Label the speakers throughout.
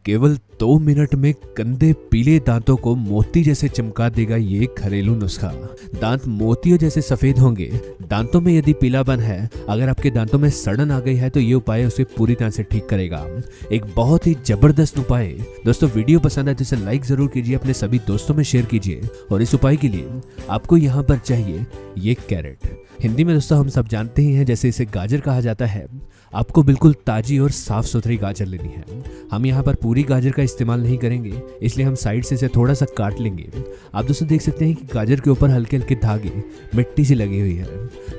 Speaker 1: केवल 2 मिनट में गंदे पीले दांतों को मोती जैसे चमका देगा ये घरेलू नुस्खा। दांत मोतियों जैसे सफेद होंगे। दांतों में यदि पीलापन है, अगर आपके दांतों में सड़न आ गई है तो ये उपाय उसे पूरी तरह से ठीक करेगा। एक बहुत ही जबरदस्त उपाय। दोस्तों वीडियो पसंद आए तो इसे लाइक जरूर कीजिए, अपने सभी दोस्तों में शेयर कीजिए। और इस उपाय के लिए आपको यहाँ पर चाहिए ये कैरेट। हिंदी में दोस्तों हम सब जानते ही हैं जैसे इसे गाजर कहा जाता है। आपको बिल्कुल ताजी और साफ सुथरी गाजर लेनी है। हम यहाँ पर पूरी गाजर का इस्तेमाल नहीं करेंगे, इसलिए हम साइड से इसे थोड़ा सा काट लेंगे। आप दोस्तों देख सकते हैं कि गाजर के ऊपर हल्के हल्के धागे मिट्टी सी लगी हुई है,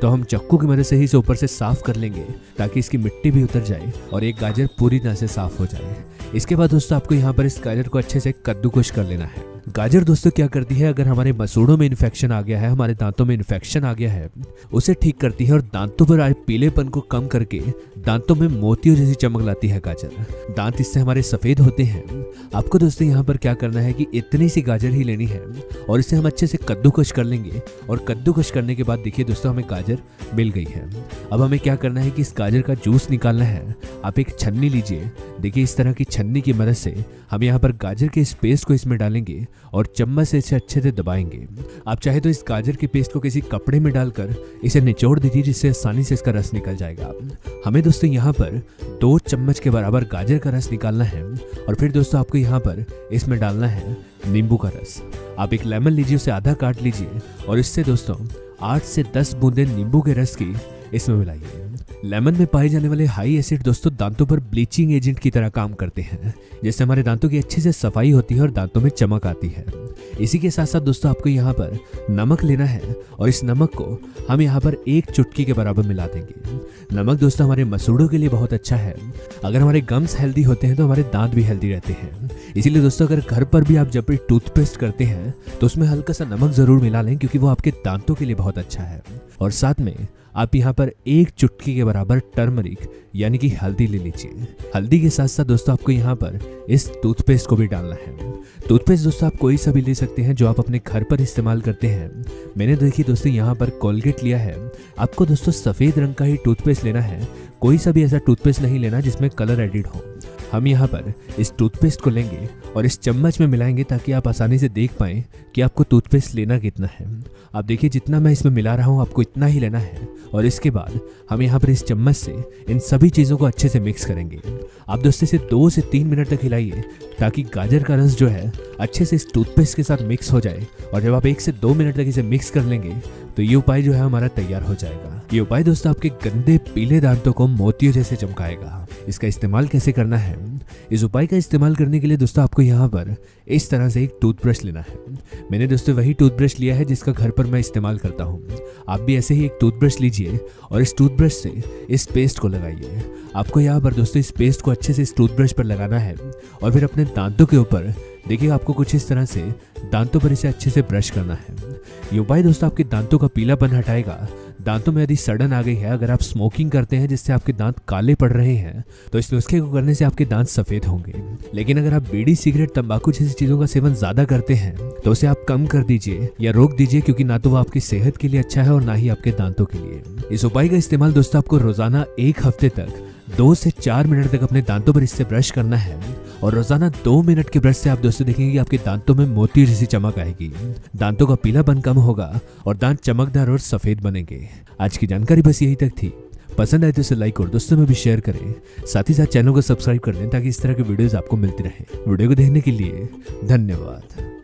Speaker 1: तो हम चक्कू की मदद से ही इसे ऊपर से साफ कर लेंगे ताकि इसकी मिट्टी भी उतर जाए और एक गाजर पूरी तरह से साफ हो जाए। इसके बाद दोस्तों आपको यहाँ पर इस गाजर को अच्छे से कद्दूकस कर लेना है। गाजर दोस्तों क्या करती है, अगर हमारे मसूड़ों में इन्फेक्शन आ गया है, हमारे दांतों में इन्फेक्शन आ गया है, उसे ठीक करती है और दांतों पर आए पीलेपन को कम करके दांतों में मोतियों जैसी चमक लाती है गाजर। दांत इससे हमारे सफेद होते हैं। आपको दोस्तों यहाँ पर क्या करना है कि इतनी सी गाजर ही लेनी है और इसे हम अच्छे से कद्दूकस कर लेंगे। और कद्दूकस करने के बाद देखिए दोस्तों हमें गाजर मिल गई है। अब हमें क्या करना है कि इस गाजर का जूस निकालना है। आप एक छन्नी लीजिए। देखिए इस तरह की छन्नी की मदद से हम यहाँ पर गाजर के इस पेस्ट को इसमें डालेंगे और चम्मच से इसे अच्छे से दबाएंगे। आप चाहे तो इस गाजर के पेस्ट को किसी कपड़े में डालकर इसे निचोड़ दीजिए, जिससे आसानी से इसका रस निकल जाएगा। हमें दोस्तों यहाँ पर 2 चम्मच के बराबर गाजर का रस निकालना है और फिर दोस्तों आपको यहाँ पर इसमें डालना है नींबू का रस। आप एक लेमन लीजिए, उसे आधा काट लीजिए और इससे दोस्तों 8 से 10 बूंदे नींबू के रस की इसमें मिलाइए। लेमन में पाए जाने वाले हाई एसिड दोस्तों दांतों पर ब्लीचिंग एजेंट की तरह काम करते हैं, जिससे हमारे दांतों की अच्छे से सफाई होती है और दांतों में चमक आती है। इसी के साथ साथ दोस्तों आपको यहाँ पर नमक लेना है और इस नमक को हम यहाँ पर 1 चुटकी के बराबर मिला देंगे। नमक दोस्तों हमारे मसूड़ों के लिए बहुत अच्छा है। अगर हमारे गम्स हेल्दी होते हैं तो हमारे दांत भी हेल्दी रहते हैं। इसीलिए दोस्तों अगर घर पर भी आप जब भी टूथपेस्ट करते हैं तो उसमें हल्का सा नमक जरूर मिला लें, क्योंकि वो आपके दांतों के लिए बहुत अच्छा है। और साथ में आप यहाँ पर 1 चुटकी के बराबर टर्मरिक यानी कि हल्दी ले लीजिए। हल्दी के साथ साथ दोस्तों आपको यहाँ पर इस टूथपेस्ट को भी डालना है। टूथपेस्ट दोस्तों आप कोई सा भी ले सकते हैं जो आप अपने घर पर इस्तेमाल करते हैं। मैंने देखिए दोस्तों यहाँ पर कोलगेट लिया है। आपको दोस्तों सफ़ेद रंग का ही टूथपेस्ट लेना है, कोई सा भी ऐसा टूथपेस्ट नहीं लेना जिसमें कलर एडिड हो। हम यहाँ पर इस टूथपेस्ट को लेंगे और इस चम्मच में मिलाएंगे ताकि आप आसानी से देख पाएं कि आपको टूथपेस्ट लेना कितना है। आप देखिए जितना मैं इसमें मिला रहा हूँ आपको इतना ही लेना है। और इसके बाद हम यहाँ पर इस चम्मच से इन सभी चीज़ों को अच्छे से मिक्स करेंगे। आप दोस्तों इसे 2 से 3 मिनट तक हिलाइए ताकि गाजर का रस जो है अच्छे से इस टूथपेस्ट के साथ मिक्स हो जाए। और जब आप 1 से 2 मिनट तक इसे मिक्स कर लेंगे तो ये उपाय जो है हमारा तैयार हो जाएगा। ये उपाय दोस्तों आपके गंदे पीले दांतों को मोतियों जैसे चमकाएगा। इसका इस्तेमाल कैसे करना है? इस उपाय का इस्तेमाल करने के लिए दोस्तों आपको यहाँ पर इस तरह से एक टूथब्रश लेना है। मैंने दोस्तों वही टूथब्रश लिया है जिसका घर पर मैं इस्तेमाल करता हूँ। आप भी ऐसे ही एक टूथब्रश लीजिए और इस टूथब्रश से इस पेस्ट को लगाइए। आपको यहाँ पर दोस्तों इस पेस्ट को अच्छे से इस टूथब्रश पर लगाना है और फिर अपने दांतों के ऊपर देखिए आपको कुछ इस तरह से दांतों पर इसे अच्छे से ब्रश करना है। ये उपाय दोस्तों आपके दांतों का पीलापन हटाएगा। दांतों में यदि सड़न आ गई है, अगर आप स्मोकिंग करते हैं जिससे आपके दांत काले पड़ रहे हैं, तो इस नुस्खे को करने से आपके दांत सफेद होंगे। लेकिन अगर आप बीड़ी, सिगरेट, तंबाकू जैसी चीजों का सेवन ज्यादा करते हैं तो उसे आप कम कर दीजिए या रोक दीजिए, क्योंकि ना तो वो आपकी सेहत के लिए अच्छा है और ना ही आपके दांतों के लिए। इस उपाय का इस्तेमाल दोस्तों आपको रोजाना 1 हफ्ते तक 2 से 4 मिनट तक अपने दांतों पर इससे ब्रश करना है। और रोजाना 2 मिनट के ब्रश से आप दोस्तों देखेंगे कि आपके दांतों में मोती जैसी चमक आएगी। दांतों का पीलापन कम होगा और दांत चमकदार और सफेद बनेंगे। आज की जानकारी बस यही तक थी। पसंद आए तो इसे लाइक और दोस्तों में भी शेयर करें। साथ ही साथ चैनल को सब्सक्राइब कर लें ताकि इस तरह के वीडियोस आपको मिलती रहे। वीडियो को देखने के लिए धन्यवाद।